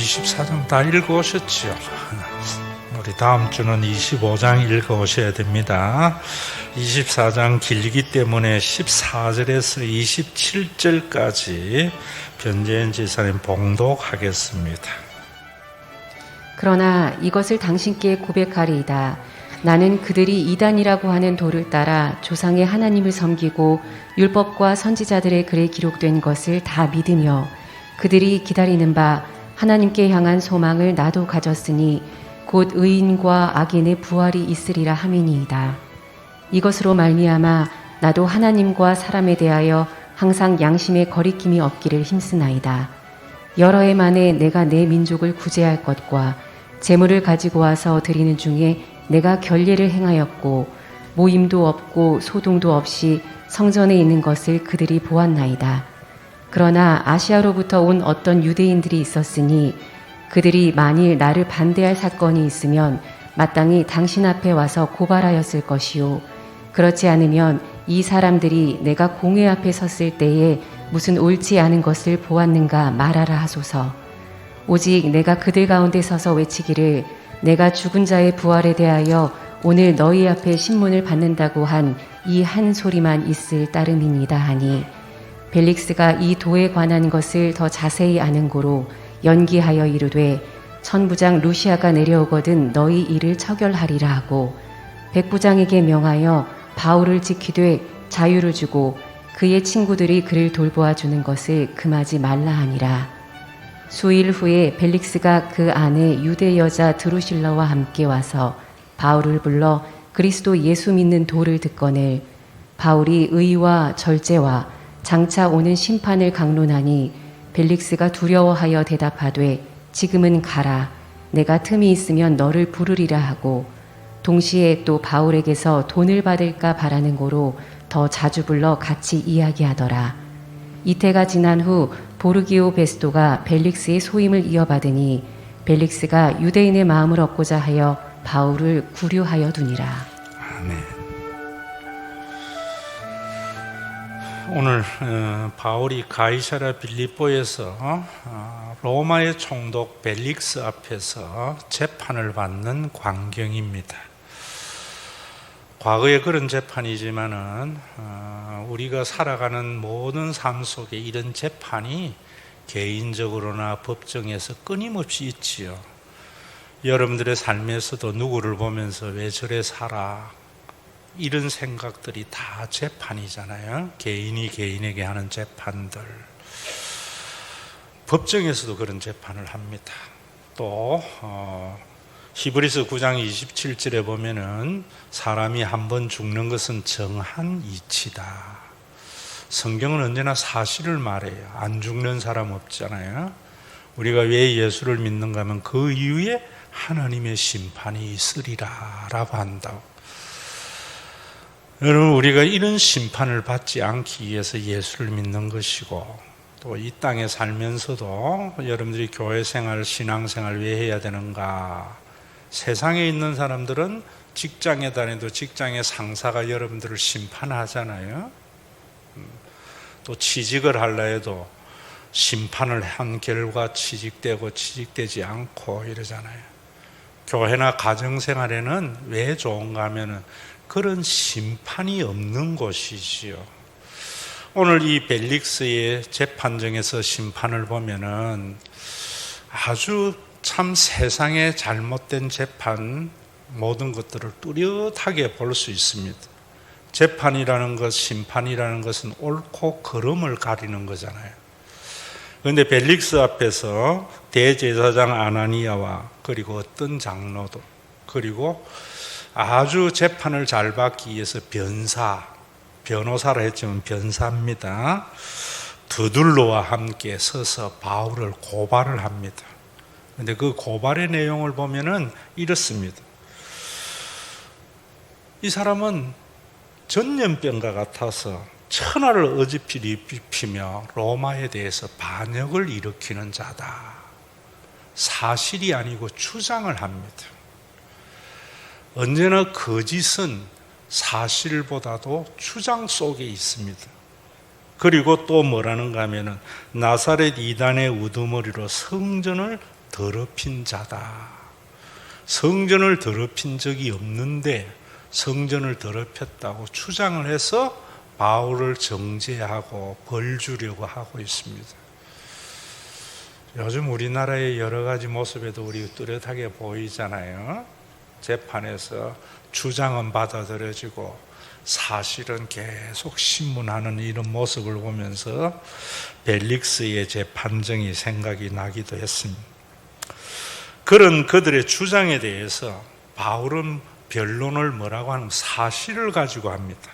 24장 다 읽어오셨죠? 우리 다음 주는 25장 읽어오셔야 됩니다. 24장 길기 때문에 14절에서 27절까지 변재현 지사님 봉독하겠습니다. 그러나 이것을 당신께 고백하리이다. 나는 그들이 이단이라고 하는 도를 따라 조상의 하나님을 섬기고 율법과 선지자들의 글에 기록된 것을 다 믿으며 그들이 기다리는 바 하나님께 향한 소망을 나도 가졌으니 곧 의인과 악인의 부활이 있으리라 함이니이다. 이것으로 말미암아 나도 하나님과 사람에 대하여 항상 양심의 거리낌이 없기를 힘쓰나이다. 여러 해 만에 내가 내 민족을 구제할 것과 재물을 가지고 와서 드리는 중에 내가 결례를 행하였고 모임도 없고 소동도 없이 성전에 있는 것을 그들이 보았나이다. 그러나 아시아로부터 온 어떤 유대인들이 있었으니 그들이 만일 나를 반대할 사건이 있으면 마땅히 당신 앞에 와서 고발하였을 것이요 그렇지 않으면 이 사람들이 내가 공회 앞에 섰을 때에 무슨 옳지 않은 것을 보았는가 말하라 하소서. 오직 내가 그들 가운데 서서 외치기를 내가 죽은 자의 부활에 대하여 오늘 너희 앞에 신문을 받는다고 한 이 한 소리만 있을 따름이니이다 하니 벨릭스가 이 도에 관한 것을 더 자세히 아는 고로 연기하여 이르되 천부장 루시아가 내려오거든 너희 일을 처결하리라 하고 백부장에게 명하여 바울을 지키되 자유를 주고 그의 친구들이 그를 돌보아 주는 것을 금하지 말라 하니라. 수일 후에 벨릭스가 그 안에 유대 여자 드루실라와 함께 와서 바울을 불러 그리스도 예수 믿는 도를 듣거늘 바울이 의와 절제와 장차 오는 심판을 강론하니 벨릭스가 두려워하여 대답하되 지금은 가라. 내가 틈이 있으면 너를 부르리라 하고 동시에 또 바울에게서 돈을 받을까 바라는 고로 더 자주 불러 같이 이야기하더라. 이태가 지난 후 보르기오 베스도가 벨릭스의 소임을 이어받으니 벨릭스가 유대인의 마음을 얻고자 하여 바울을 구류하여 두니라. 아멘. 오늘 바울이 가이사랴 빌립보에서 로마의 총독 벨릭스 앞에서 재판을 받는 광경입니다. 과거에 그런 재판이지만은 우리가 살아가는 모든 삶 속에 이런 재판이 개인적으로나 법정에서 끊임없이 있지요. 여러분들의 삶에서도 누구를 보면서 왜 저래 살아? 이런 생각들이 다 재판이잖아요. 개인이 개인에게 하는 재판들. 법정에서도 그런 재판을 합니다. 또 히브리서 9장 27절에 보면은 사람이 한 번 죽는 것은 정한 이치다. 성경은 언제나 사실을 말해요. 안 죽는 사람 없잖아요. 우리가 왜 예수를 믿는가 하면 그 이후에 하나님의 심판이 있으리라 라고 한다고. 여러분, 우리가 이런 심판을 받지 않기 위해서 예수를 믿는 것이고 또 이 땅에 살면서도 여러분들이 교회 생활, 신앙 생활 왜 해야 되는가? 세상에 있는 사람들은 직장에 다녀도 직장의 상사가 여러분들을 심판하잖아요. 또 취직을 하려 해도 심판을 한 결과 취직되고 취직되지 않고 이러잖아요. 교회나 가정생활에는 왜 좋은가 하면은 그런 심판이 없는 곳이지요. 오늘 이 벨릭스의 재판정에서 심판을 보면은 아주 참 세상의 잘못된 재판 모든 것들을 뚜렷하게 볼 수 있습니다. 재판이라는 것, 심판이라는 것은 옳고 그름을 가리는 거잖아요. 그런데 벨릭스 앞에서 대제사장 아나니아와 그리고 어떤 장로도 그리고 아주 재판을 잘 받기 위해서 변호사라 했지만 변사입니다. 두들로와 함께 서서 바울을 고발을 합니다. 그런데 그 고발의 내용을 보면은 이렇습니다. 이 사람은 전염병과 같아서 천하를 어지럽히며 로마에 대해서 반역을 일으키는 자다. 사실이 아니고 주장을 합니다. 언제나 거짓은 사실보다도 주장 속에 있습니다. 그리고 또 뭐라는가 하면은 나사렛 이단의 우두머리로 성전을 더럽힌 자다. 성전을 더럽힌 적이 없는데 성전을 더럽혔다고 주장을 해서 바울을 정죄하고 벌 주려고 하고 있습니다. 요즘 우리나라의 여러 가지 모습에도 우리 뚜렷하게 보이잖아요. 재판에서 주장은 받아들여지고 사실은 계속 신문하는 이런 모습을 보면서 벨릭스의 재판정이 생각이 나기도 했습니다. 그런 그들의 주장에 대해서 바울은 변론을 뭐라고 하는 사실을 가지고 합니다.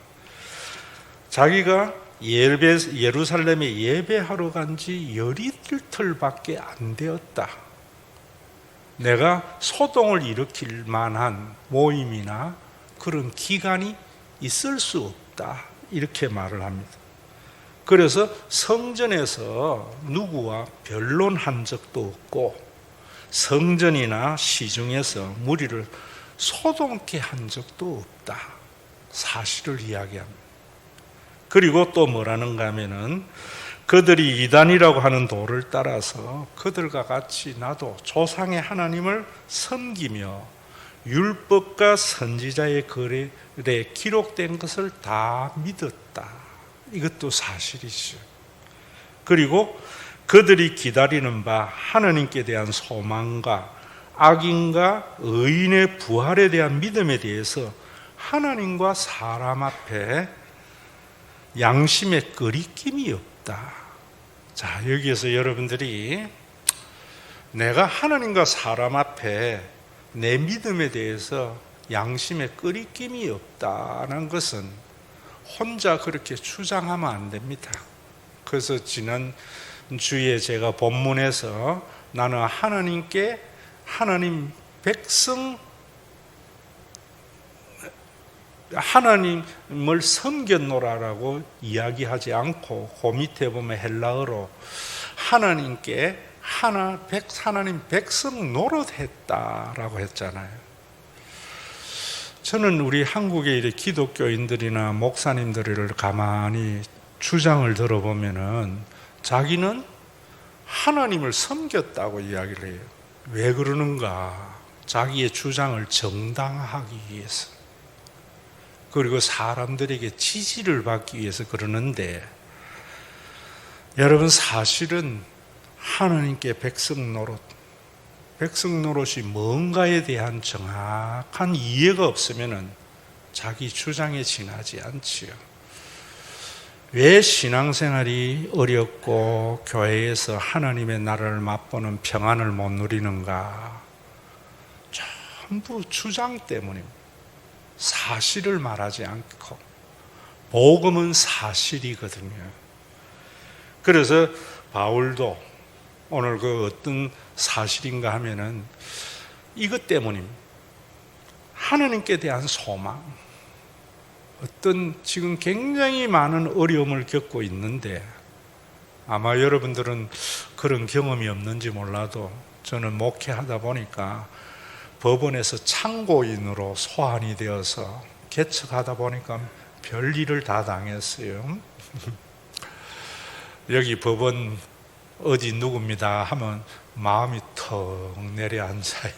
자기가 예루살렘에 예배하러 간 지 열이틀밖에 안 되었다. 내가 소동을 일으킬 만한 모임이나 그런 기간이 있을 수 없다. 이렇게 말을 합니다. 그래서 성전에서 누구와 변론한 적도 없고 성전이나 시중에서 무리를 소동케 한 적도 없다. 사실을 이야기합니다. 그리고 또 뭐라는가 하면은 그들이 이단이라고 하는 도를 따라서 그들과 같이 나도 조상의 하나님을 섬기며 율법과 선지자의 글에 기록된 것을 다 믿었다. 이것도 사실이죠. 그리고 그들이 기다리는 바 하나님께 대한 소망과 악인과 의인의 부활에 대한 믿음에 대해서 하나님과 사람 앞에 양심의 끄리낌이 없다. 자, 여기에서 여러분들이 내가 하나님과 사람 앞에 내 믿음에 대해서 양심의 끄리낌이 없다는 것은 혼자 그렇게 주장하면 안 됩니다. 그래서 지난 주에 제가 본문에서 나는 하나님 백성 하나님을 섬겼노라라고 이야기하지 않고 그 밑에 보면 헬라어로 하나님께 하나님 백성 노릇했다라고 했잖아요. 저는 우리 한국의 기독교인들이나 목사님들을 가만히 주장을 들어보면은 자기는 하나님을 섬겼다고 이야기를 해요. 왜 그러는가? 자기의 주장을 정당화하기 위해서. 그리고 사람들에게 지지를 받기 위해서 그러는데, 여러분 사실은 하나님께 백성 노릇이 뭔가에 대한 정확한 이해가 없으면 자기 주장에 지나지 않지요. 왜 신앙생활이 어렵고 교회에서 하나님의 나라를 맛보는 평안을 못 누리는가? 전부 주장 때문입니다. 사실을 말하지 않고, 복음은 사실이거든요. 그래서 바울도 오늘 그 어떤 사실인가 하면은 이것 때문입니다. 하나님께 대한 소망. 어떤 지금 굉장히 많은 어려움을 겪고 있는데, 아마 여러분들은 그런 경험이 없는지 몰라도 저는 목회하다 보니까 법원에서 참고인으로 소환이 되어서 개척하다 보니까 별일을 다 당했어요. 여기 법원 어디 누굽니다 하면 마음이 턱 내려앉아요.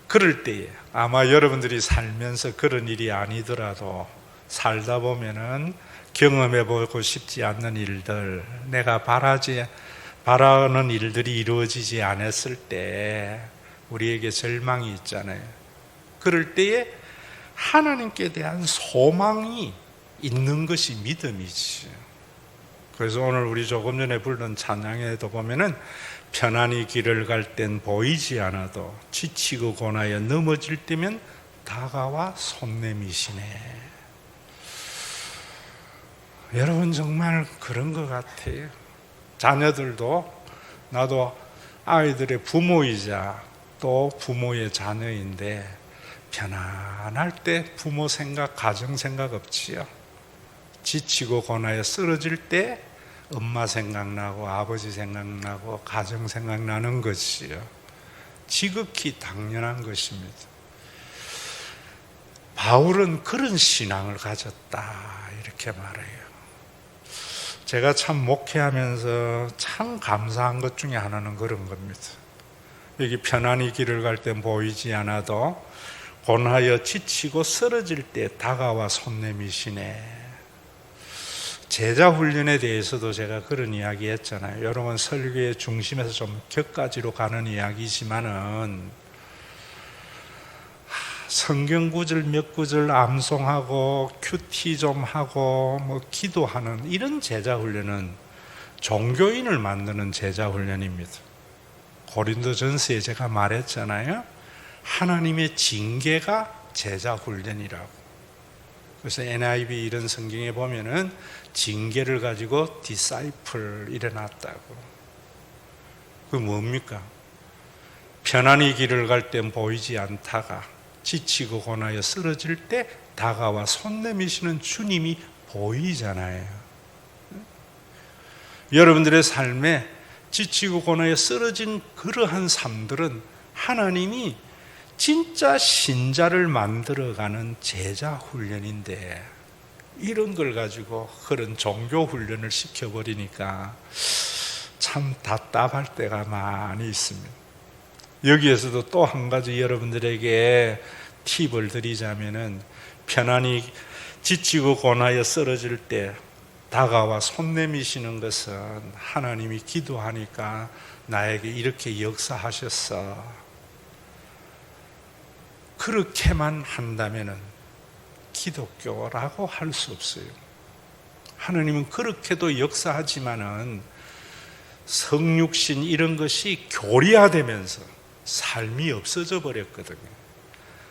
그럴 때에 아마 여러분들이 살면서 그런 일이 아니더라도 살다 보면은 경험해보고 싶지 않는 일들, 내가 바라는 일들이 이루어지지 않았을 때 우리에게 절망이 있잖아요. 그럴 때에 하나님께 대한 소망이 있는 것이 믿음이지. 그래서 오늘 우리 조금 전에 부른 찬양에도 보면은 편안히 길을 갈 땐 보이지 않아도 지치고 고나여 넘어질 때면 다가와 손 내미시네. 여러분 정말 그런 것 같아요. 자녀들도, 나도 아이들의 부모이자 또 부모의 자녀인데 편안할 때 부모 생각, 가정 생각 없지요. 지치고 고나여 쓰러질 때 엄마 생각나고 아버지 생각나고 가정 생각나는 것이요. 지극히 당연한 것입니다. 바울은 그런 신앙을 가졌다 이렇게 말해요. 제가 참 목회하면서 참 감사한 것 중에 하나는 그런 겁니다. 여기 편안히 길을 갈 때 보이지 않아도 곤하여 지치고 쓰러질 때 다가와 손 내미시네. 제자 훈련에 대해서도 제가 그런 이야기 했잖아요. 여러분, 설교의 중심에서 좀 격가지로 가는 이야기지만은 성경 구절 몇 구절 암송하고 큐티 좀 하고 뭐 기도하는 이런 제자 훈련은 종교인을 만드는 제자 훈련입니다. 고린도전서에 제가 말했잖아요. 하나님의 징계가 제자 훈련이라고. 그래서 NIV 이런 성경에 보면은 징계를 가지고 디사이플 일어났다고. 그게 뭡니까? 편안히 길을 갈 땐 보이지 않다가 지치고 고나여 쓰러질 때 다가와 손 내미시는 주님이 보이잖아요. 여러분들의 삶에 지치고 고나여 쓰러진 그러한 삶들은 하나님이 진짜 신자를 만들어가는 제자 훈련인데, 이런 걸 가지고 그런 종교 훈련을 시켜버리니까 참 답답할 때가 많이 있습니다. 여기에서도 또 한 가지 여러분들에게 팁을 드리자면은, 편안히 지치고 고나여 쓰러질 때 다가와 손 내미시는 것은 하나님이 기도하니까 나에게 이렇게 역사하셨어. 그렇게만 한다면은 기독교라고 할 수 없어요. 하나님은 그렇게도 역사하지만은 성육신 이런 것이 교리화되면서 삶이 없어져 버렸거든요.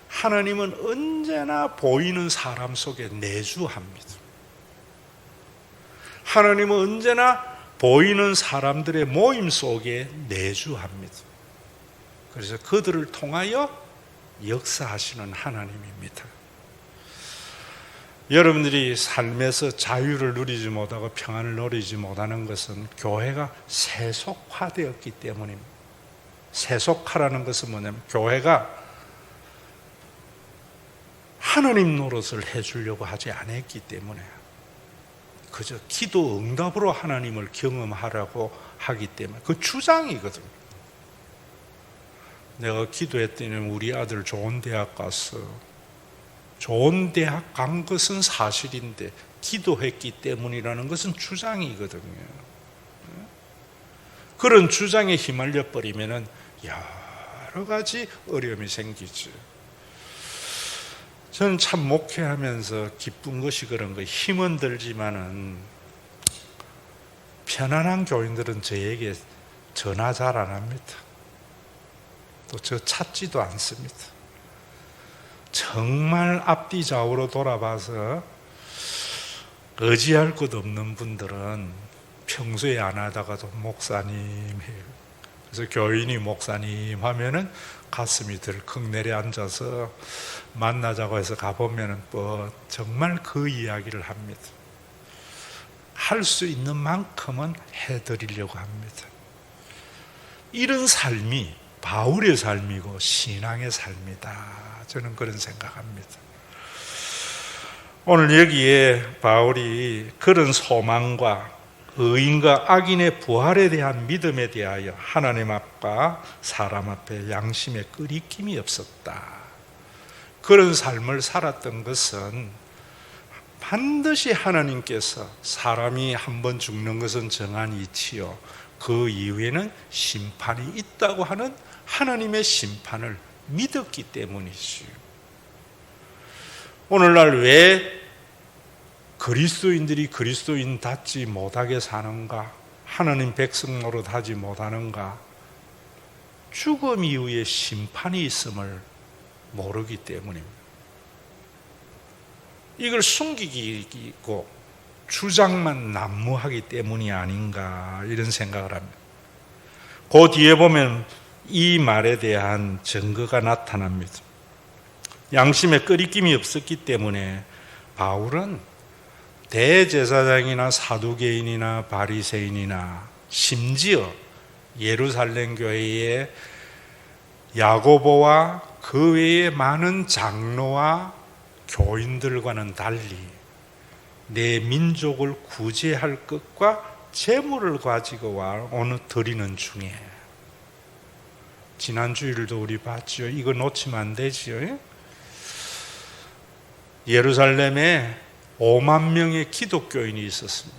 하나님은 언제나 보이는 사람 속에 내주합니다. 하나님은 언제나 보이는 사람들의 모임 속에 내주합니다. 그래서 그들을 통하여 역사하시는 하나님입니다. 여러분들이 삶에서 자유를 누리지 못하고 평안을 누리지 못하는 것은 교회가 세속화되었기 때문입니다. 세속화라는 것은 뭐냐면, 교회가 하나님 노릇을 해주려고 하지 않았기 때문에, 그저 기도 응답으로 하나님을 경험하라고 하기 때문에, 그 주장이거든요. 내가 기도했더니 우리 아들 좋은 대학 갔어. 좋은 대학 간 것은 사실인데 기도했기 때문이라는 것은 주장이거든요. 그런 주장에 휘말려 버리면은 여러 가지 어려움이 생기죠. 저는 참 목회하면서 기쁜 것이 그런 거예요. 힘은 들지만은 편안한 교인들은 저에게 전화 잘 안 합니다. 또 저 찾지도 않습니다. 정말 앞뒤 좌우로 돌아봐서 의지할 것 없는 분들은 평소에 안 하다가도 목사님 해요. 그래서 교인이 목사님 하면은 가슴이 덜컥 내려앉아서 만나자고 해서 가보면은 뭐 정말 그 이야기를 합니다. 할 수 있는 만큼은 해드리려고 합니다. 이런 삶이 바울의 삶이고 신앙의 삶이다. 저는 그런 생각합니다. 오늘 여기에 바울이 그런 소망과 의인과 악인의 부활에 대한 믿음에 대하여 하나님 앞과 사람 앞에 양심에 끄리낌이 없었다. 그런 삶을 살았던 것은 반드시 하나님께서 사람이 한 번 죽는 것은 정한 이치요, 그 이후에는 심판이 있다고 하는 하나님의 심판을 믿었기 때문이지요. 오늘날 왜 그리스도인들이 그리스도인답지 못하게 사는가? 하나님 백성 노릇하지 못하는가? 죽음 이후에 심판이 있음을 모르기 때문입니다. 이걸 숨기고 주장만 난무하기 때문이 아닌가, 이런 생각을 합니다. 그 뒤에 보면 이 말에 대한 증거가 나타납니다. 양심에 끄리낌이 없었기 때문에 바울은 대제사장이나 사두개인이나 바리새인이나 심지어 예루살렘 교회의 야고보와 그 외에 많은 장로와 교인들과는 달리 내 민족을 구제할 것과 재물을 가지고 와 오늘 드리는 중에, 지난 주일도 우리 봤죠. 이거 놓치면 안 되지요. 예루살렘에 5만 명의 기독교인이 있었습니다.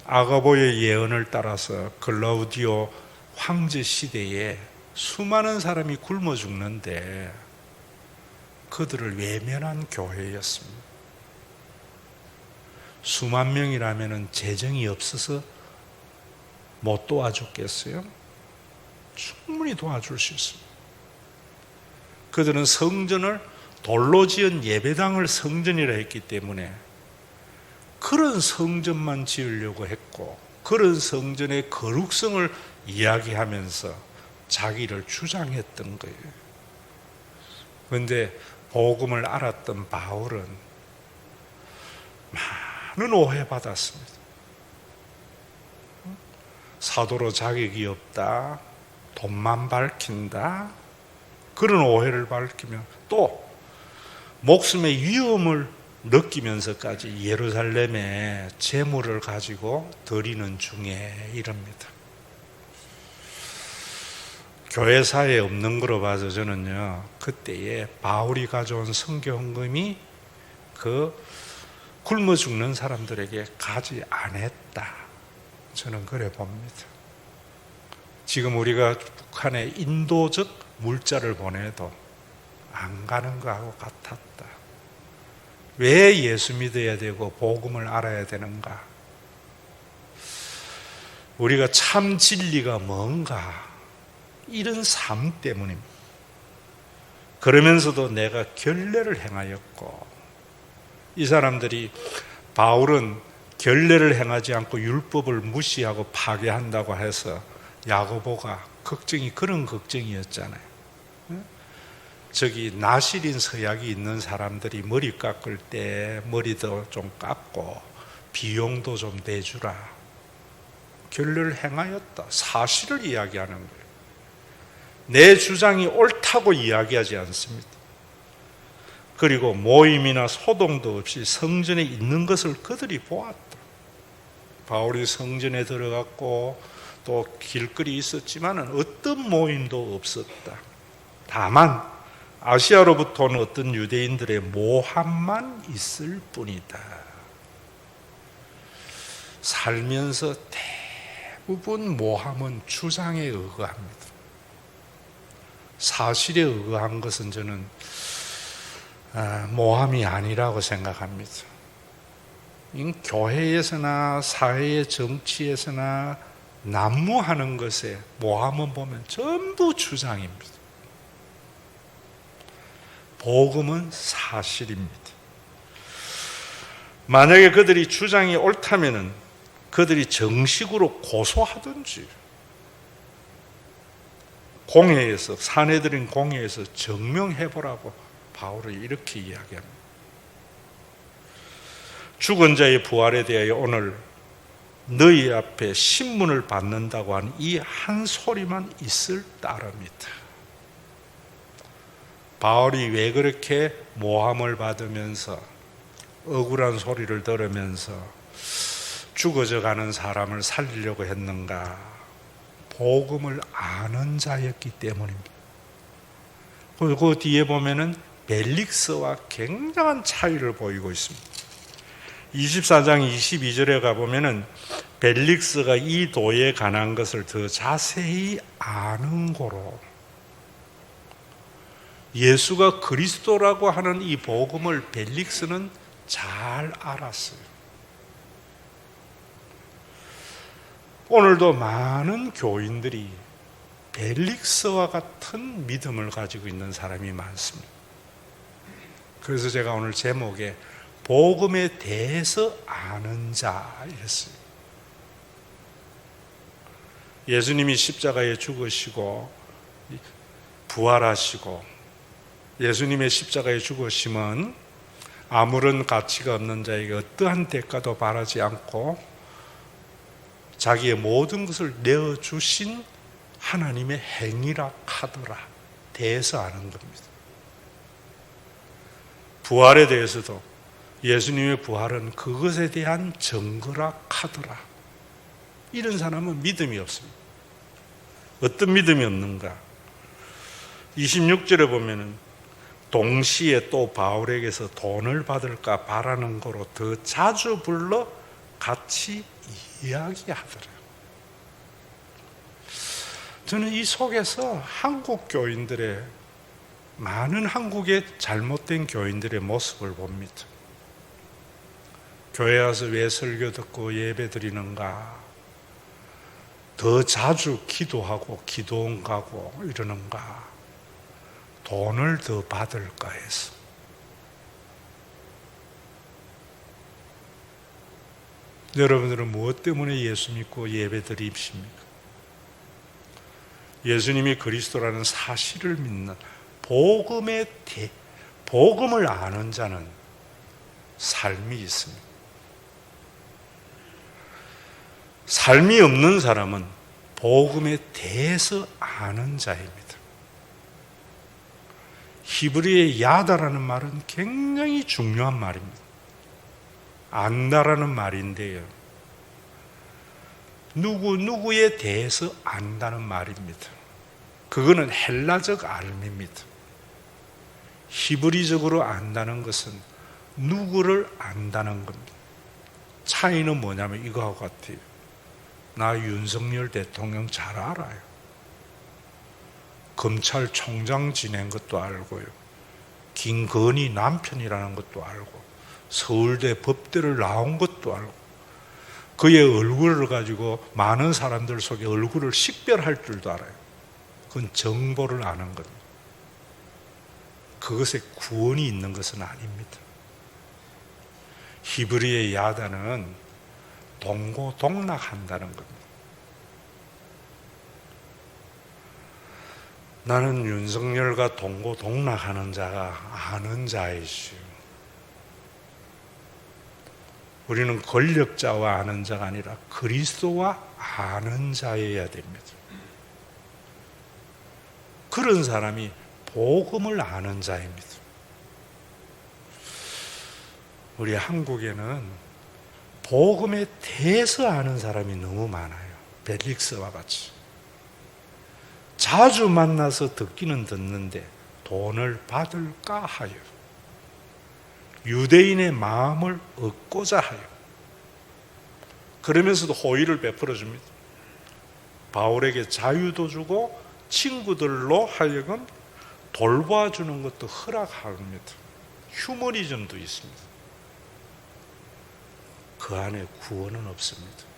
아가보의 예언을 따라서 글라우디오 황제 시대에 수많은 사람이 굶어 죽는데 그들을 외면한 교회였습니다. 수만 명이라면 재정이 없어서 못 도와줬겠어요? 충분히 도와줄 수 있습니다. 그들은 성전을 돌로 지은 예배당을 성전이라 했기 때문에 그런 성전만 지으려고 했고, 그런 성전의 거룩성을 이야기하면서 자기를 주장했던 거예요. 그런데 복음을 알았던 바울은 많은 오해받았습니다. 사도로 자격이 없다, 돈만 밝힌다, 그런 오해를 밝히며 또 목숨의 위험을 느끼면서까지 예루살렘에 재물을 가지고 드리는 중에 이럽니다. 교회사에 없는 거로 봐서 저는요, 그때에 바울이 가져온 선교헌금이 그 굶어 죽는 사람들에게 가지 않았다, 저는 그래 봅니다. 지금 우리가 북한에 인도적 물자를 보내도 안 가는 거하고 같았다. 왜 예수 믿어야 되고 복음을 알아야 되는가? 우리가 참 진리가 뭔가, 이런 삶 때문입니다. 그러면서도 내가 결례를 행하였고, 이 사람들이 바울은 결례를 행하지 않고 율법을 무시하고 파괴한다고 해서 야고보가 걱정이 그런 걱정이었잖아요. 저기 나실인 서약이 있는 사람들이 머리 깎을 때 머리도 좀 깎고 비용도 좀 내주라. 결례를 행하였다, 사실을 이야기하는 거예요. 내 주장이 옳다고 이야기하지 않습니다. 그리고 모임이나 소동도 없이 성전에 있는 것을 그들이 보았다. 바울이 성전에 들어갔고 또 길거리 있었지만 어떤 모임도 없었다. 다만 아시아로부터 온 어떤 유대인들의 모함만 있을 뿐이다. 살면서 대부분 모함은 주장에 의거합니다. 사실에 의거한 것은 저는 모함이 아니라고 생각합니다. 교회에서나 사회의 정치에서나 난무하는 것에 모함은 보면 전부 주장입니다. 복음은 사실입니다. 만약에 그들이 주장이 옳다면 그들이 정식으로 고소하든지 공회에서, 사내들인 공회에서 증명해보라고 바울이 이렇게 이야기합니다. 죽은 자의 부활에 대하여 오늘 너희 앞에 신문을 받는다고 하는 이 한 소리만 있을 따름이다. 바울이 왜 그렇게 모함을 받으면서 억울한 소리를 들으면서 죽어져 가는 사람을 살리려고 했는가? 복음을 아는 자였기 때문입니다. 그리고 그 뒤에 보면은 벨릭스와 굉장한 차이를 보이고 있습니다. 24장 22절에 가보면은 벨릭스가 이 도에 관한 것을 더 자세히 아는 고로 예수가 그리스도라고 하는 이 복음을 벨릭스는 잘 알았어요. 오늘도 많은 교인들이 벨릭스와 같은 믿음을 가지고 있는 사람이 많습니다. 그래서 제가 오늘 제목에 복음에 대해서 아는 자 이랬어요. 예수님이 십자가에 죽으시고 부활하시고, 예수님의 십자가에 죽으심은 아무런 가치가 없는 자에게 어떠한 대가도 바라지 않고 자기의 모든 것을 내어주신 하나님의 행위라 하더라 대해서 아는 겁니다. 부활에 대해서도 예수님의 부활은 그것에 대한 증거라 카더라. 이런 사람은 믿음이 없습니다. 어떤 믿음이 없는가? 26절에 보면은 동시에 또 바울에게서 돈을 받을까 바라는 거로 더 자주 불러 같이 이야기하더라. 저는 이 속에서 한국 교인들의, 많은 한국의 잘못된 교인들의 모습을 봅니다. 교회 와서 왜 설교 듣고 예배 드리는가? 더 자주 기도하고 기도원 가고 이러는가? 돈을 더 받을까 해서. 여러분들은 무엇 때문에 예수 믿고 예배 드립십니까? 예수님이 그리스도라는 사실을 믿는 복음을 아는 자는 삶이 있습니다. 삶이 없는 사람은 복음에 대해서 아는 자입니다. 히브리의 야다라는 말은 굉장히 중요한 말입니다. 안다라는 말인데요, 누구에 대해서 안다는 말입니다. 그거는 헬라적 알미입니다. 히브리적으로 안다는 것은 누구를 안다는 겁니다. 차이는 뭐냐면 이거하고 같아요. 나 윤석열 대통령 잘 알아요. 검찰총장 지낸 것도 알고요. 김건희 남편이라는 것도 알고, 서울대 법대를 나온 것도 알고, 그의 얼굴을 가지고 많은 사람들 속에 얼굴을 식별할 줄도 알아요. 그건 정보를 아는 겁니다. 그것에 구원이 있는 것은 아닙니다. 히브리의 야다는 동고동락한다는 겁니다. 나는 윤석열과 동고동락하는 자가 아는 자이지요. 우리는 권력자와 아는 자가 아니라 그리스도와 아는 자여야 됩니다. 그런 사람이 복음을 아는 자입니다. 우리 한국에는 복음에 대해서 아는 사람이 너무 많아요. 벨릭스와 같이. 자주 만나서 듣기는 듣는데 돈을 받을까 하여, 유대인의 마음을 얻고자 하여, 그러면서도 호의를 베풀어 줍니다. 바울에게 자유도 주고 친구들로 하여금 돌봐주는 것도 허락합니다. 휴머니즘도 있습니다. 그 안에 구원은 없습니다.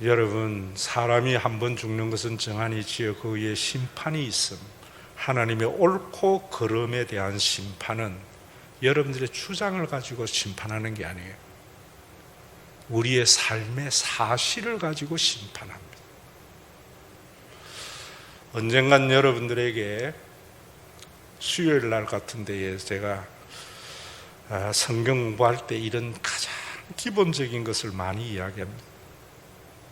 여러분, 사람이 한 번 죽는 것은 정한이지요. 그 위에 심판이 있습니다. 하나님의 옳고 그름에 대한 심판은 여러분들의 주장을 가지고 심판하는 게 아니에요. 우리의 삶의 사실을 가지고 심판합니다. 언젠간 여러분들에게 수요일 날 같은 데에 제가 성경 공부할 때 이런 가장 기본적인 것을 많이 이야기합니다.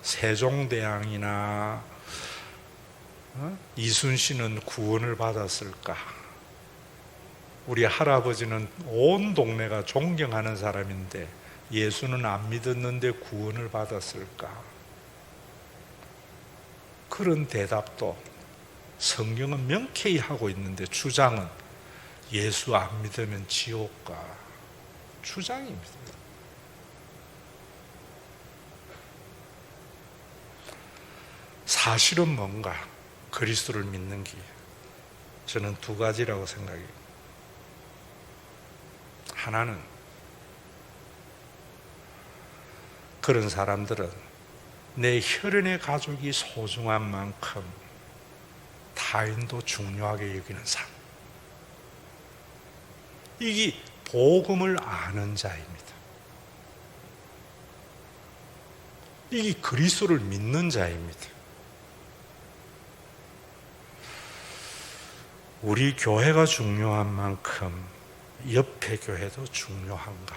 세종대왕이나 이순신은 구원을 받았을까? 우리 할아버지는 온 동네가 존경하는 사람인데 예수는 안 믿었는데 구원을 받았을까? 그런 대답도 성경은 명쾌히 하고 있는데 주장은 예수 안 믿으면 지옥 가. 주장입니다. 사실은 뭔가? 그리스도를 믿는 길. 저는 두 가지라고 생각해요. 하나는 그런 사람들은 내 혈연의 가족이 소중한 만큼 타인도 중요하게 여기는 삶. 이게 복음을 아는 자입니다. 이게 그리스도를 믿는 자입니다. 우리 교회가 중요한 만큼 옆에 교회도 중요한가?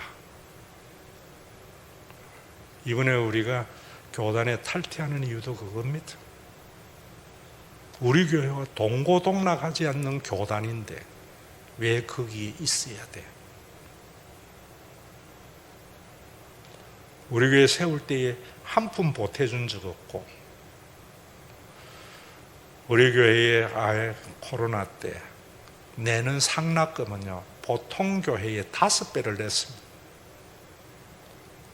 이번에 우리가 교단에 탈퇴하는 이유도 그겁니다. 우리 교회가 동고동락하지 않는 교단인데 왜 거기 있어야 돼? 우리 교회 세울 때에 한 푼 보태준 적 없고, 우리 교회에 코로나 때 내는 상납금은요, 보통 교회의 5배를 냈습니다.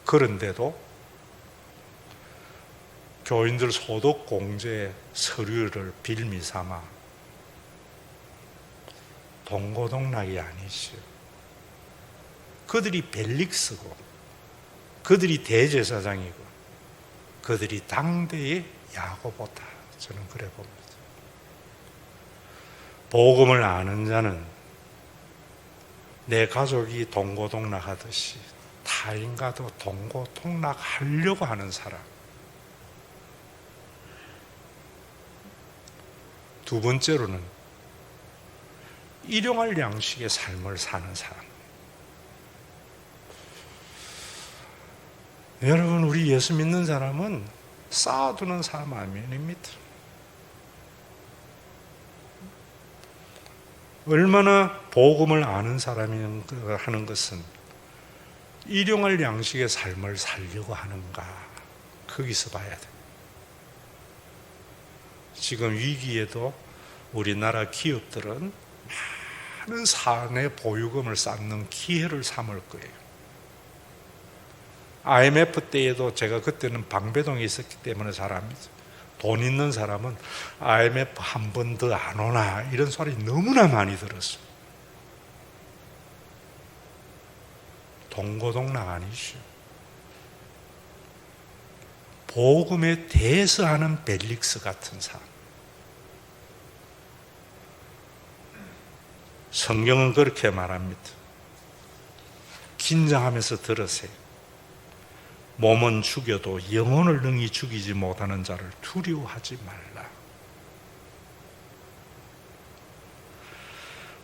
그런데도 교인들 소득 공제 서류를 빌미 삼아 동고동락이 아니시오. 그들이 벨릭스고, 그들이 대제사장이고, 그들이 당대의 야고보다. 저는 그래 봅니다. 복음을 아는 자는 내 가족이 동고동락하듯이 타인과도 동고동락하려고 하는 사람. 두 번째로는 일용할 양식의 삶을 사는 사람. 여러분, 우리 예수 믿는 사람은 쌓아두는 사람 아닙니다. 얼마나 복음을 아는 사람이 하는 것은 일용할 양식의 삶을 살려고 하는가, 거기서 봐야 돼. 지금 위기에도 우리나라 기업들은 많은 사내 보유금을 쌓는 기회를 삼을 거예요. IMF 때에도 제가 그때는 방배동에 있었기 때문에 잘 압니다. 돈 있는 사람은 IMF 한 번 더 안 오나 이런 소리 너무나 많이 들었어요. 동고동락 아니시오. 복음에 대해서 하는 벨릭스 같은 사람. 성경은 그렇게 말합니다. 긴장하면서 들으세요. 몸은 죽여도 영혼을 능히 죽이지 못하는 자를 두려워하지 말라.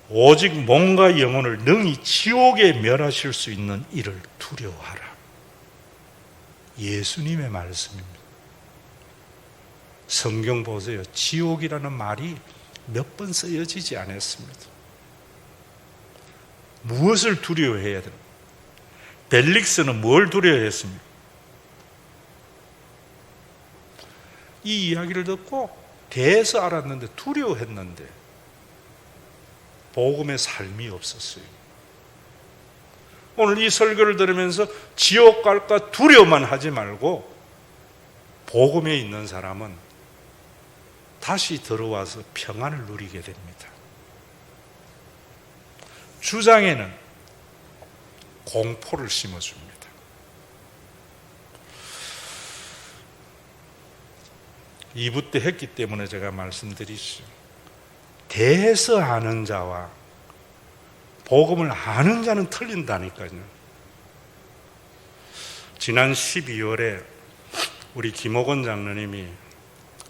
오직 몸과 영혼을 능히 지옥에 멸하실 수 있는 이를 두려워하라. 예수님의 말씀입니다. 성경 보세요. 지옥이라는 말이 몇 번 쓰여지지 않았습니다. 무엇을 두려워해야 되나? 벨릭스는 뭘 두려워했습니까? 이 이야기를 듣고 대해서 알았는데 두려워했는데 복음의 삶이 없었어요. 오늘 이 설교를 들으면서 지옥 갈까 두려워만 하지 말고 복음에 있는 사람은 다시 들어와서 평안을 누리게 됩니다. 주장에는 공포를 심어줍니다. 이부 때 했기 때문에 제가 말씀드리죠. 대해서 아는 자와 복음을 아는 자는 틀린다니까요. 지난 12월에 우리 김옥원 장로님이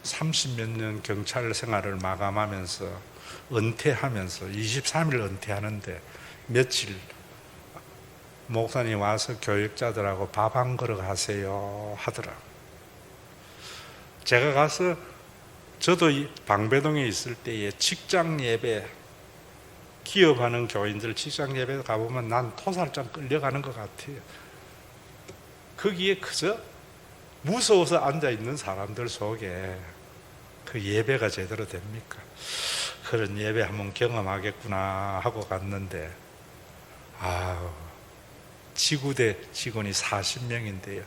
30몇 년 경찰 생활을 마감하면서 은퇴하면서 23일 은퇴하는데 며칠 목사님 와서 교육자들하고 밥 한 그릇 하세요 하더라. 제가 가서 저도 방배동에 있을 때에 직장 예배, 기업하는 교인들 직장 예배 가보면 난 토살장 끌려가는 것 같아요. 거기에 그저 무서워서 앉아있는 사람들 속에 그 예배가 제대로 됩니까? 그런 예배 한번 경험하겠구나 하고 갔는데, 지구대 직원이 40명인데요.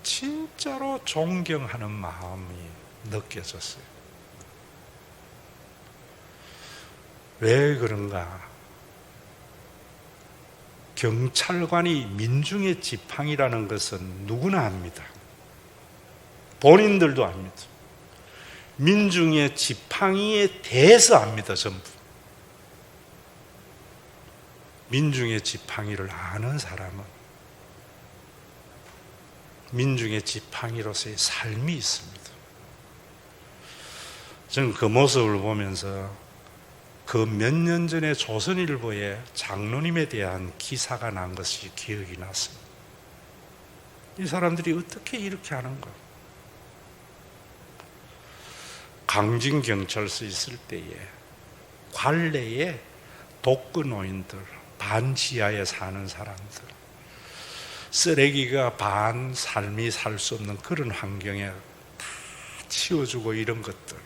진짜로 존경하는 마음이 느껴졌어요. 왜 그런가? 경찰관이 민중의 지팡이라는 것은 누구나 압니다. 본인들도 압니다. 민중의 지팡이에 대해서 압니다. 전부. 민중의 지팡이를 아는 사람은 민중의 지팡이로서의 삶이 있습니다. 저는 그 모습을 보면서 그 몇 년 전에 조선일보에 장로님에 대한 기사가 난 것이 기억이 났습니다. 이 사람들이 어떻게 이렇게 하는가? 강진경찰서 있을 때에 관내에 독거노인들, 반지하에 사는 사람들, 쓰레기가 반 삶이 살 수 없는 그런 환경에 다 치워주고 이런 것들,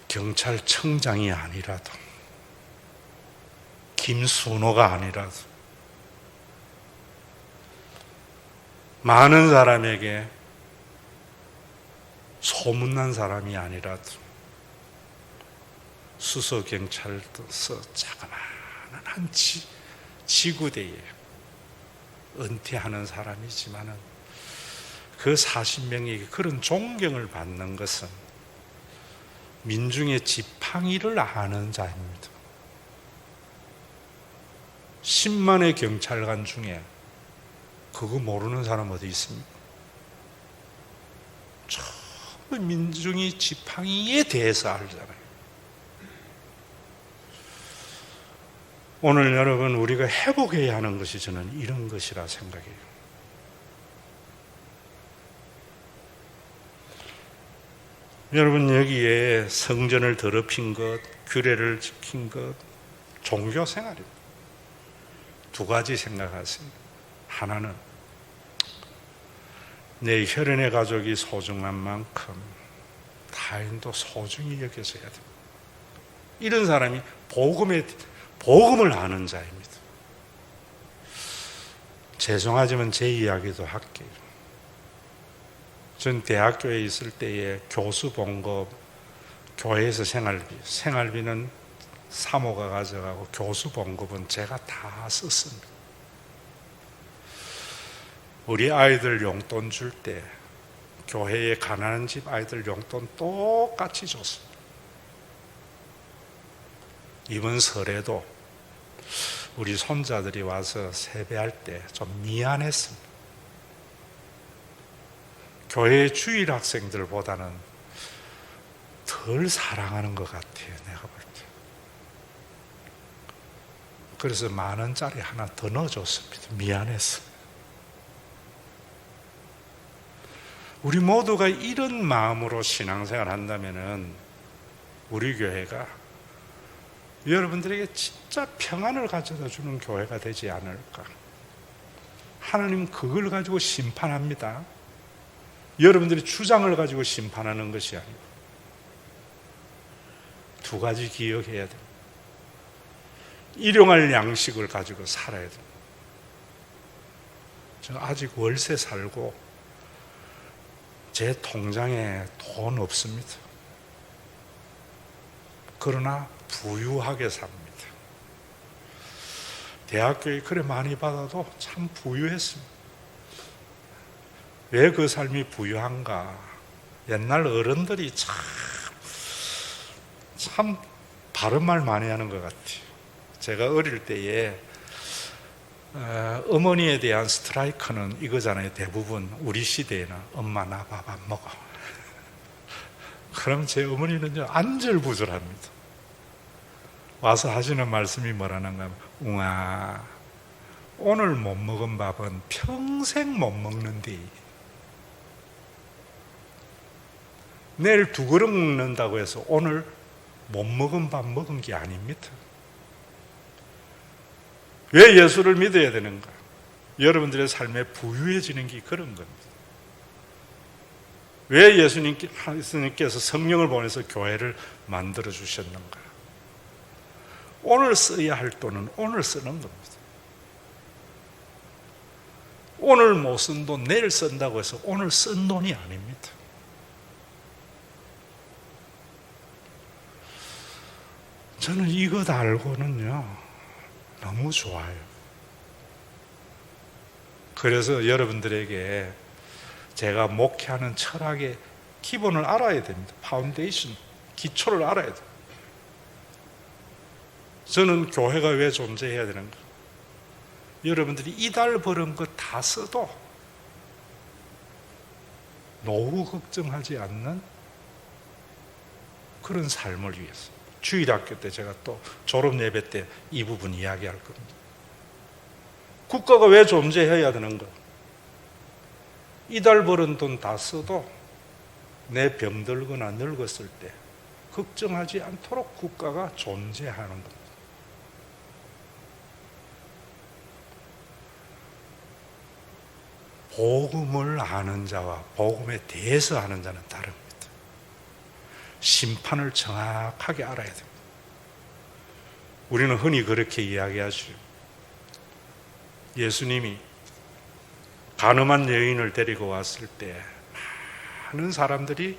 경찰청장이 아니라도, 김순호가 아니라도, 많은 사람에게 소문난 사람이 아니라도 수서경찰서서 자그마한 한 지구대에 은퇴하는 사람이지만은 그 40명에게 그런 존경을 받는 것은 민중의 지팡이를 아는 자입니다. 10만의 경찰관 중에 그거 모르는 사람 어디 있습니까? 전부 민중이 지팡이에 대해서 알잖아요. 오늘 여러분 우리가 회복해야 하는 것이 저는 이런 것이라 생각해요. 여러분 여기에 성전을 더럽힌 것, 규례를 지킨 것, 종교 생활입니다. 두 가지 생각하세요. 하나는 내 혈연의 가족이 소중한 만큼 타인도 소중히 여겨져야 됩니다. 이런 사람이 복음을 아는 자입니다. 죄송하지만 제 이야기도 할게요. 전 대학교에 있을 때에 교수 봉급, 교회에서 생활비는 사모가 가져가고 교수 봉급은 제가 다 썼습니다. 우리 아이들 용돈 줄 때 교회에 가난한 집 아이들 용돈 똑같이 줬습니다. 이번 설에도 우리 손자들이 와서 세배할 때 좀 미안했습니다. 교회 주일 학생들보다는 덜 사랑하는 것 같아요, 내가 볼 때. 그래서 10,000원짜리 하나 더 넣어줬습니다. 미안했어요. 우리 모두가 이런 마음으로 신앙생활 한다면은 우리 교회가 여러분들에게 진짜 평안을 가져다 주는 교회가 되지 않을까. 하나님 그걸 가지고 심판합니다. 여러분들이 주장을 가지고 심판하는 것이 아니고 두 가지 기억해야 됩니다. 일용할 양식을 가지고 살아야 됩니다. 저 아직 월세 살고 제 통장에 돈 없습니다. 그러나 부유하게 삽니다. 대학교에 그래 많이 받아도 참 부유했습니다. 왜 그 삶이 부유한가? 옛날 어른들이 참 바른 말 많이 하는 것 같아요. 제가 어릴 때에 어머니에 대한 스트라이크는 이거잖아요. 대부분 우리 시대에는 엄마 나 밥 안 먹어. 그럼 제 어머니는요 안절부절합니다. 와서 하시는 말씀이 뭐라는가 하면 웅아 오늘 못 먹은 밥은 평생 못 먹는데 내일 2그릇 먹는다고 해서 오늘 못 먹은 밥 먹은 게 아닙니다. 왜 예수를 믿어야 되는가? 여러분들의 삶에 부유해지는 게 그런 겁니다. 왜 예수님께서 성령을 보내서 교회를 만들어 주셨는가? 오늘 써야 할 돈은 오늘 쓰는 겁니다. 오늘 못 쓴 돈 내일 쓴다고 해서 오늘 쓴 돈이 아닙니다. 저는 이것 알고는요 너무 좋아요. 그래서 여러분들에게 제가 목회하는 철학의 기본을 알아야 됩니다. 파운데이션, 기초를 알아야 돼요. 저는 교회가 왜 존재해야 되는가? 여러분들이 이달 버는 거 다 써도 노후 걱정하지 않는 그런 삶을 위해서. 주일학교 때 제가 또 졸업 예배 때 이 부분 이야기할 겁니다. 국가가 왜 존재해야 되는가? 이달 벌은 돈 다 써도 내 병들거나 늙었을 때 걱정하지 않도록 국가가 존재하는 겁니다. 복음을 아는 자와 복음에 대해서 아는 자는 다릅니다. 심판을 정확하게 알아야 됩니다. 우리는 흔히 그렇게 이야기하죠. 예수님이 간음한 여인을 데리고 왔을 때 많은 사람들이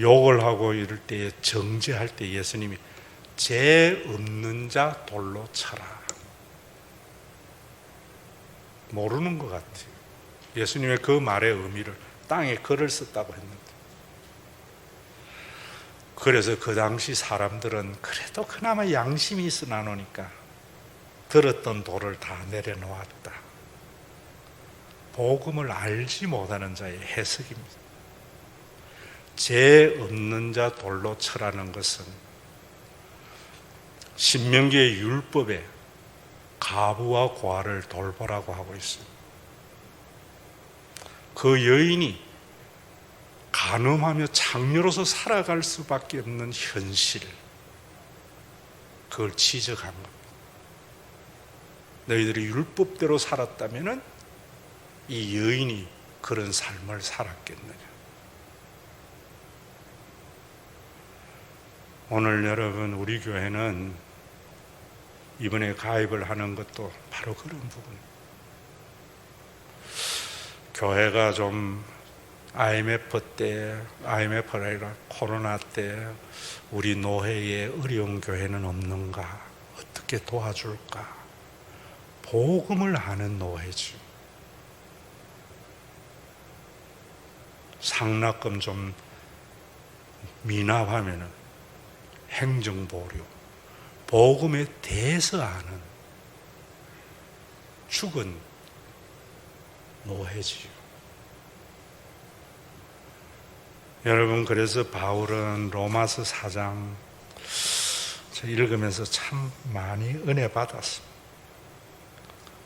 욕을 하고 이럴 때에 정죄할 때 예수님이 죄 없는 자 돌로 쳐라. 모르는 것 같아요. 예수님의 그 말의 의미를 땅에 글을 썼다고 했는데, 그래서 그 당시 사람들은 그래도 그나마 양심이 있으나 노니까 들었던 돌을 다 내려놓았다. 복음을 알지 못하는 자의 해석입니다. 죄 없는 자 돌로 쳐라는 것은 신명기의 율법에 가부와 고아를 돌보라고 하고 있습니다. 그 여인이 간음하며 장녀로서 살아갈 수밖에 없는 현실, 그걸 지적한 겁니다. 너희들이 율법대로 살았다면 이 여인이 그런 삶을 살았겠느냐. 오늘 여러분, 우리 교회는 이번에 가입을 하는 것도 바로 그런 부분입니다. 교회가 좀 IMF가 아니라 코로나 때 우리 노회에 어려운 교회는 없는가? 어떻게 도와줄까? 복음을 아는 노회죠. 상납금 좀 미납하면은 행정보류, 복음에 대해서 아는 죽은 노회지요. 여러분, 그래서 바울은 로마서 4장 읽으면서 참 많이 은혜 받았습니다.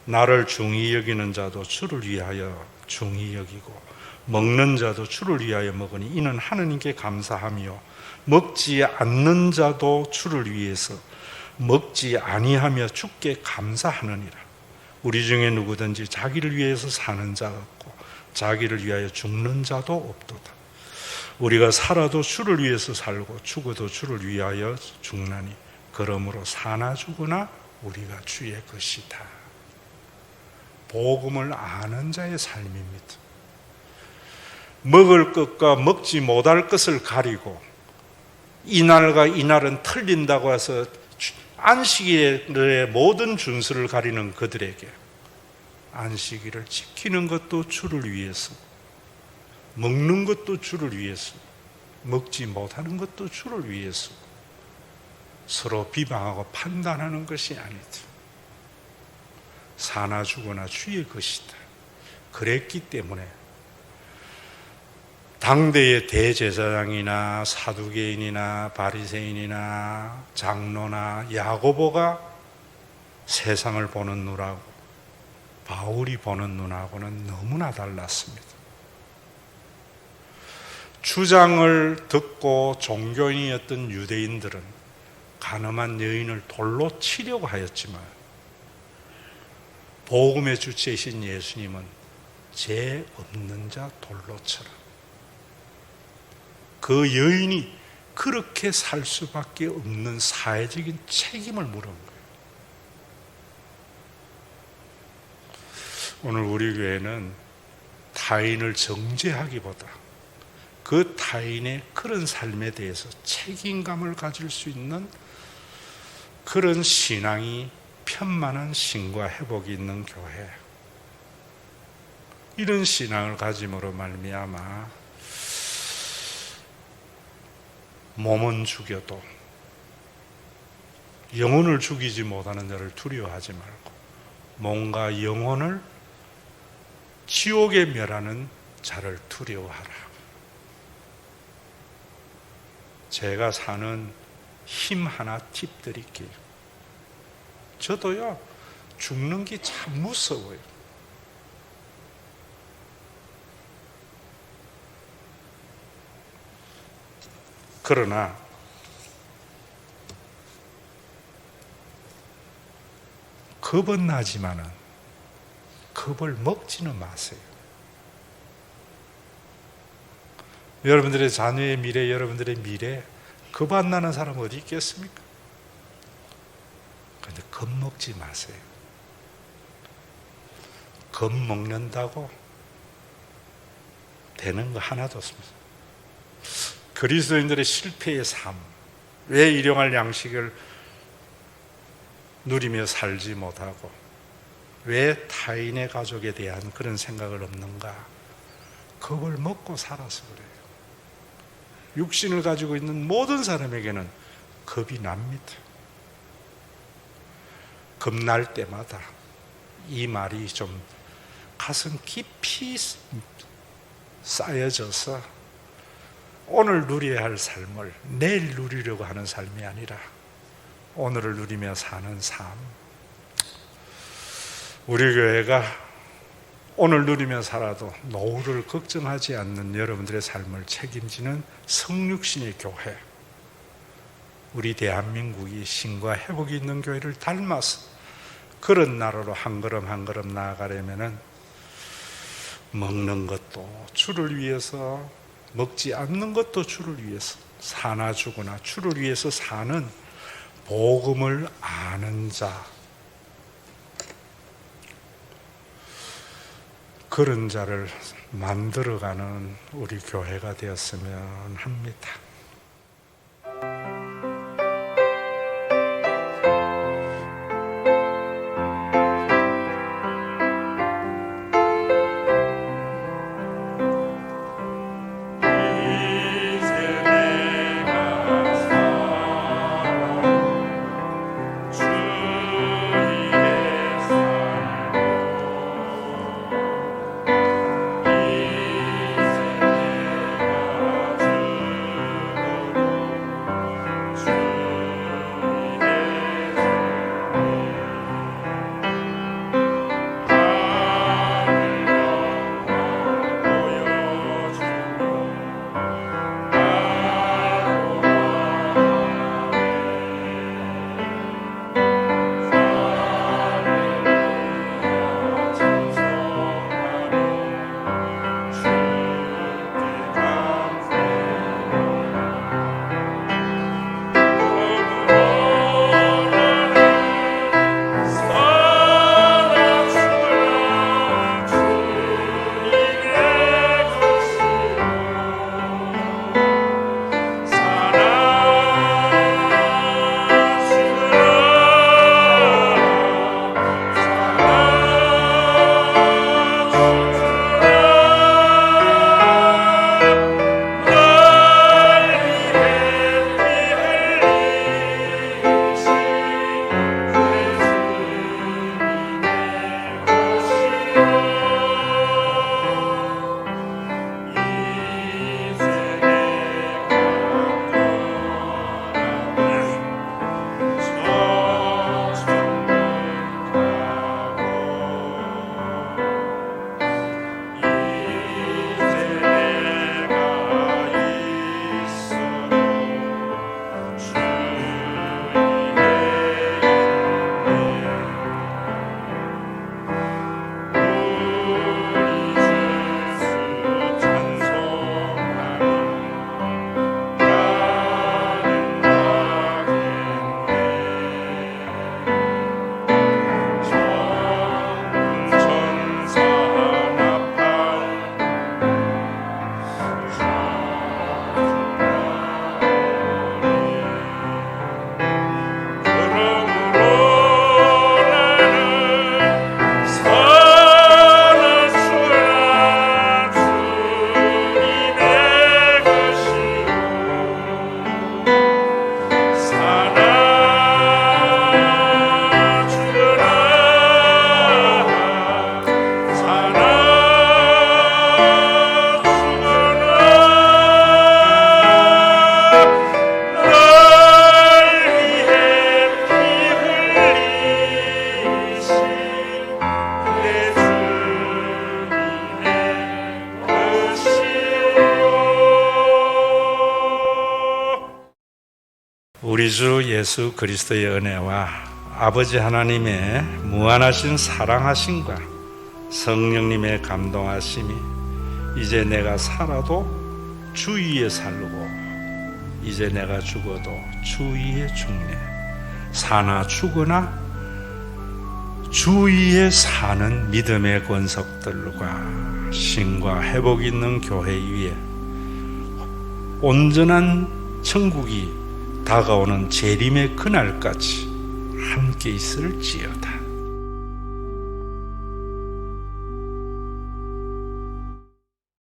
나를 중히 여기는 자도 주를 위하여 중히 여기고 먹는 자도 주를 위하여 먹으니 이는 하느님께 감사하며 먹지 않는 자도 주를 위해서 먹지 아니하며 주께 감사하느니라. 우리 중에 누구든지 자기를 위해서 사는 자가 없고 자기를 위하여 죽는 자도 없도다. 우리가 살아도 주를 위해서 살고 죽어도 주를 위하여 죽나니 그러므로 사나 죽으나 우리가 주의 것이다. 복음을 아는 자의 삶입니다. 먹을 것과 먹지 못할 것을 가리고 이날과 이날은 틀린다고 해서 안식일의 모든 준수를 가리는 그들에게 안식일을 지키는 것도 주를 위해서, 먹는 것도 주를 위해서, 먹지 못하는 것도 주를 위해서 서로 비방하고 판단하는 것이 아니다. 사나 죽으나 주의 것이다. 그랬기 때문에 당대의 대제사장이나 사두개인이나 바리새인이나 장로나 야고보가 세상을 보는 눈하고 바울이 보는 눈하고는 너무나 달랐습니다. 주장을 듣고 종교인이었던 유대인들은 간음한 여인을 돌로 치려고 하였지만 복음의 주체이신 예수님은 죄 없는 자 돌로 쳐라. 그 여인이 그렇게 살 수밖에 없는 사회적인 책임을 물은 거예요. 오늘 우리 교회는 타인을 정죄하기보다 그 타인의 그런 삶에 대해서 책임감을 가질 수 있는 그런 신앙이 편만한 신과 회복이 있는 교회, 이런 신앙을 가짐으로 말미암아 몸은 죽여도 영혼을 죽이지 못하는 자를 두려워하지 말고 몸과 영혼을 지옥에 멸하는 자를 두려워하라. 제가 사는 힘 하나 팁 드릴게요. 저도요, 죽는 게 참 무서워요. 그러나 겁은 나지만은 겁을 먹지는 마세요. 여러분들의 자녀의 미래, 여러분들의 미래 겁 안 나는 사람 어디 있겠습니까? 그런데 겁 먹지 마세요. 겁 먹는다고 되는 거 하나도 없습니다. 그리스도인들의 실패의 삶, 왜 일용할 양식을 누리며 살지 못하고 왜 타인의 가족에 대한 그런 생각을 없는가? 겁을 먹고 살아서 그래요. 육신을 가지고 있는 모든 사람에게는 겁이 납니다. 겁날 때마다 이 말이 좀 가슴 깊이 쌓여져서 오늘 누려야 할 삶을 내일 누리려고 하는 삶이 아니라 오늘을 누리며 사는 삶. 우리 교회가 오늘 누리며 살아도 노후를 걱정하지 않는 여러분들의 삶을 책임지는 성육신의 교회, 우리 대한민국이 신과 회복이 있는 교회를 닮아서 그런 나라로 한 걸음 한 걸음 나아가려면 먹는 것도 주를 위해서, 먹지 않는 것도 주를 위해서, 사나 죽으나 주를 위해서 사는 복음을 아는 자, 그런 자를 만들어가는 우리 교회가 되었으면 합니다. 우리 주 예수 그리스도의 은혜와 아버지 하나님의 무한하신 사랑하심과 성령님의 감동하심이 이제 내가 살아도 주 위에 살고 이제 내가 죽어도 주 위에 죽네, 사나 죽으나 주 위에 사는 믿음의 권속들과 신과 회복 있는 교회 위에 온전한 천국이 다가오는 재림의 그날까지 함께 있을지어다.